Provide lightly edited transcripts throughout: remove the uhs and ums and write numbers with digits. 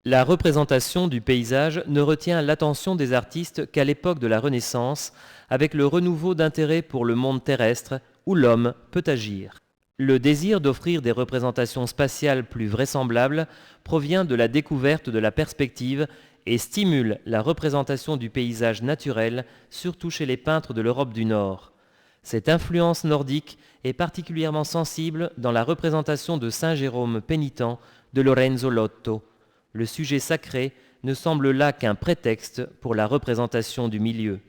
La représentation du paysage ne retient l'attention des artistes qu'à l'époque de la Renaissance, avec le renouveau d'intérêt pour le monde terrestre où l'homme peut agir. Le désir d'offrir des représentations spatiales plus vraisemblables provient de la découverte de la perspective et stimule la représentation du paysage naturel, surtout chez les peintres de l'Europe du Nord. Cette influence nordique est particulièrement sensible dans la représentation de Saint Jérôme pénitent de Lorenzo Lotto. Le sujet sacré ne semble là qu'un prétexte pour la représentation du milieu.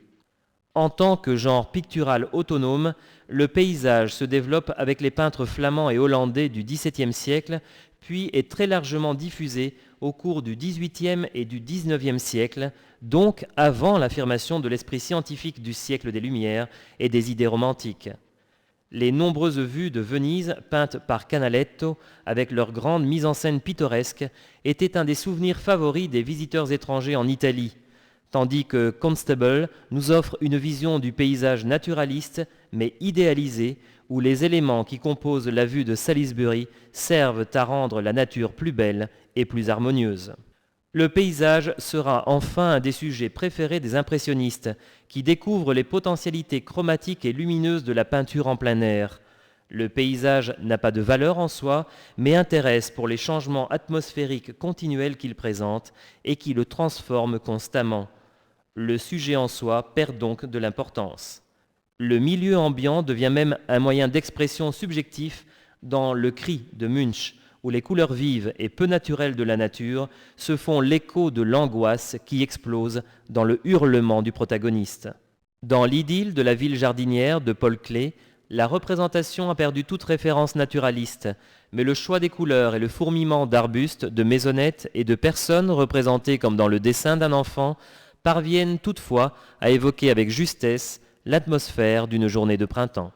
En tant que genre pictural autonome, le paysage se développe avec les peintres flamands et hollandais du XVIIe siècle, puis est très largement diffusé au cours du XVIIIe et du XIXe siècle, donc avant l'affirmation de l'esprit scientifique du siècle des Lumières et des idées romantiques. Les nombreuses vues de Venise, peintes par Canaletto, avec leur grande mise en scène pittoresque, étaient un des souvenirs favoris des visiteurs étrangers en Italie, tandis que Constable nous offre une vision du paysage naturaliste, mais idéalisé, où les éléments qui composent la vue de Salisbury servent à rendre la nature plus belle et plus harmonieuse. Le paysage sera enfin un des sujets préférés des impressionnistes, qui découvrent les potentialités chromatiques et lumineuses de la peinture en plein air. Le paysage n'a pas de valeur en soi, mais intéresse pour les changements atmosphériques continuels qu'il présente et qui le transforment constamment. Le sujet en soi perd donc de l'importance. Le milieu ambiant devient même un moyen d'expression subjectif dans Le Cri de Munch, où les couleurs vives et peu naturelles de la nature se font l'écho de l'angoisse qui explose dans le hurlement du protagoniste. Dans L'idylle de la ville jardinière de Paul Klee, la représentation a perdu toute référence naturaliste, mais le choix des couleurs et le fourmillement d'arbustes, de maisonnettes et de personnes représentées comme dans le dessin d'un enfant parviennent toutefois à évoquer avec justesse l'atmosphère d'une journée de printemps.